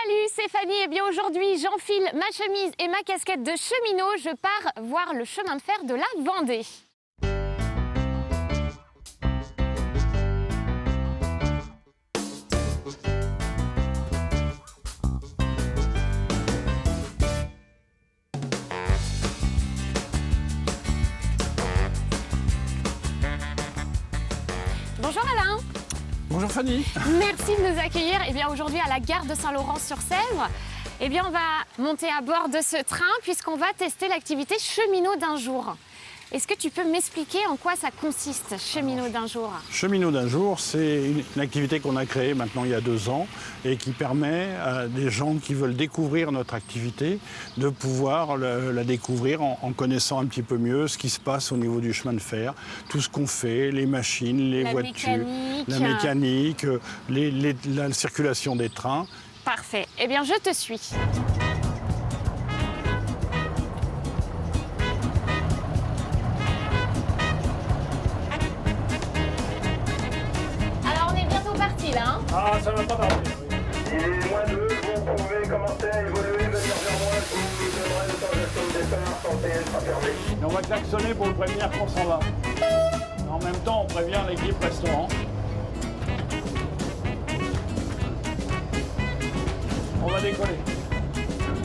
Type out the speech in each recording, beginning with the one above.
Salut, c'est Fanny. Et bien aujourd'hui, j'enfile ma chemise et ma casquette de cheminot. Je pars voir le chemin de fer de la Vendée. Bonjour Alain. Bonjour Fanny. Merci de nous accueillir. Et bien aujourd'hui à la gare de Saint-Laurent-sur-Sèvre. Eh bien on va monter à bord de ce train puisqu'on va tester l'activité cheminot d'un jour. Est-ce que tu peux m'expliquer en quoi ça consiste, cheminot d'un jour? Cheminot d'un jour, c'est une activité qu'on a créée maintenant il y a 2 ans et qui permet à des gens qui veulent découvrir notre activité de pouvoir la découvrir en connaissant un petit peu mieux ce qui se passe au niveau du chemin de fer, tout ce qu'on fait, les machines, les voitures, la mécanique, la circulation des trains. Parfait. Eh bien, je te suis. Alors, on est bientôt parti là. Hein? Ah, ça va pas tarder. Il est -2, vous pouvez commencer à évoluer, venir vers moi, je vous donnerai l'autorisation de départ, santé sera fermée. Et on va klaxonner pour le prévenir qu'on s'en va. En même temps, on prévient l'équipe restaurant. On va décoller.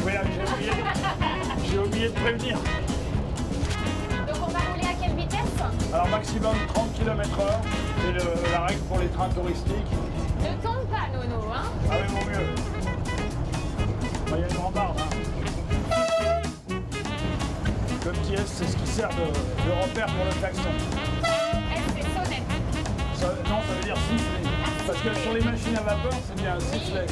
Oui, j'ai oublié de prévenir. Donc, on va rouler à quelle vitesse? Alors maximum 30 km/h, c'est la règle pour les trains touristiques. Ne tombe pas, Nono, hein? Ah oui, vaut mieux. Il y a une rambarde. Hein. Le petit S, c'est ce qui sert de repère pour le klaxon. Est-ce que c'est sonnette? Non, ça veut dire siffler. Parce que sur les machines à vapeur, c'est bien un sifflet.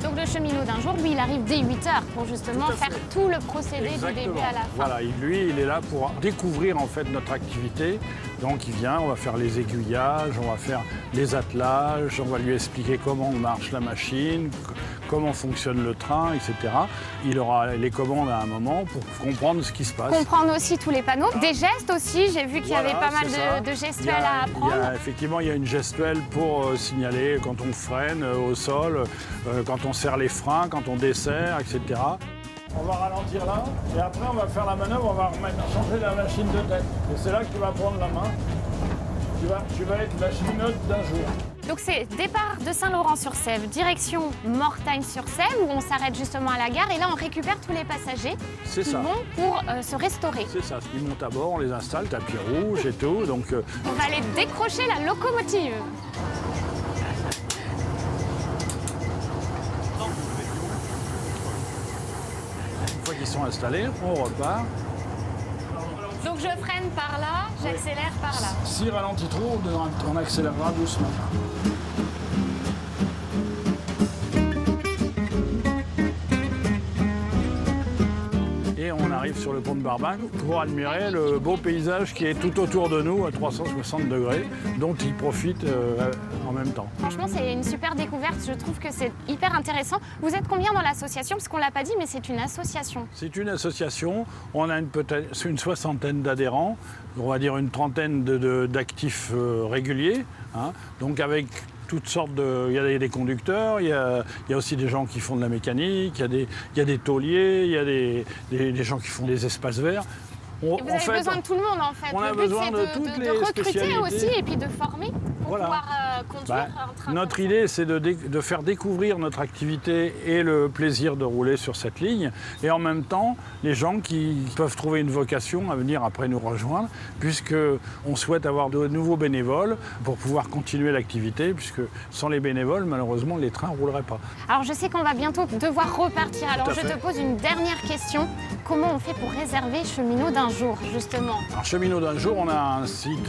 Donc le cheminot d'un jour, lui, il arrive dès 8h pour justement Tout à faire fait. tout le procédé Exactement. du début à la fin. Voilà, lui, il est là pour découvrir en fait notre activité. Donc il vient, on va faire les aiguillages, on va faire les attelages, on va lui expliquer comment marche la machine, comment fonctionne le train, etc. Il aura les commandes à un moment pour comprendre ce qui se passe. Comprendre aussi tous les panneaux. Des gestes aussi, j'ai vu qu'il y avait pas mal c'est ça. de gestuels à apprendre. Effectivement, il y a une gestuelle pour signaler quand on freine au sol, quand on serre les freins, quand on desserre, etc. On va ralentir là, et après on va faire la manœuvre, on va changer la machine de tête. Et c'est là que tu vas prendre la main. Tu vas être la cheminote d'un jour. Donc c'est départ de Saint-Laurent-sur-Sèvre, direction Mortagne-sur-Sèvre, où on s'arrête justement à la gare. Et là, on récupère tous les passagers qui vont pour se restaurer. C'est ça, ils montent à bord, on les installe, tapis rouge et tout. Donc, on va aller décrocher la locomotive. Une fois qu'ils sont installés, on repart. Donc je freine par là, j'accélère par là. Si ralentit trop, on accélérera doucement. Et on arrive sur le pont de Barbac pour admirer le beau paysage qui est tout autour de nous à 360 degrés, dont ils profitent en même temps. Franchement, c'est une super découverte. Je trouve que c'est hyper intéressant. Vous êtes combien dans l'association? Parce qu'on ne l'a pas dit, mais c'est une association. C'est une association. On a peut-être une 60aine d'adhérents, on va dire une 30aine d'actifs réguliers. Hein. Donc avec toutes sortes de... Il y a des conducteurs, il y a aussi des gens qui font de la mécanique, il y a des tauliers, il y a des gens qui font des espaces verts. Et vous avez besoin de tout le monde en fait. On a besoin de toutes les recruter spécialités aussi et puis de former pour pouvoir conduire un train. Notre idée, c'est de faire découvrir notre activité et le plaisir de rouler sur cette ligne. Et en même temps, les gens qui peuvent trouver une vocation à venir après nous rejoindre, puisqu'on souhaite avoir de nouveaux bénévoles pour pouvoir continuer l'activité, puisque sans les bénévoles, malheureusement, les trains ne rouleraient pas. Alors je sais qu'on va bientôt devoir repartir. Alors je te pose une dernière question. Comment on fait pour réserver cheminot d'un jour, justement? Alors, cheminot d'un jour, on a un site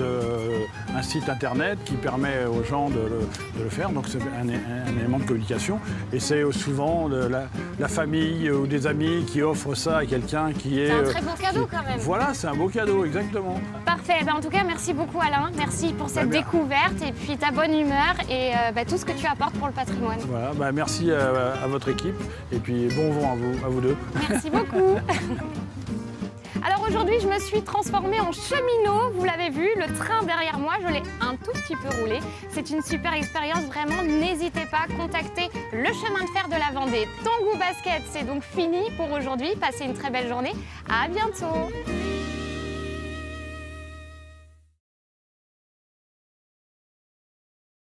internet qui permet aux gens de le faire. Donc, c'est un élément de communication. Et c'est souvent la famille ou des amis qui offrent ça à quelqu'un qui est... C'est un très beau cadeau quand même. Voilà, c'est un beau cadeau, exactement. Parfait. En tout cas, merci beaucoup Alain. Merci pour cette découverte et puis ta bonne humeur et tout ce que tu apportes pour le patrimoine. Voilà, merci à votre équipe et puis bon vent à vous deux. Merci beaucoup. Alors aujourd'hui, je me suis transformée en cheminot. Vous l'avez vu, le train derrière moi, je l'ai un tout petit peu roulé. C'est une super expérience, vraiment. N'hésitez pas à contacter le chemin de fer de la Vendée. Tango Basket, c'est donc fini pour aujourd'hui. Passez une très belle journée. À bientôt.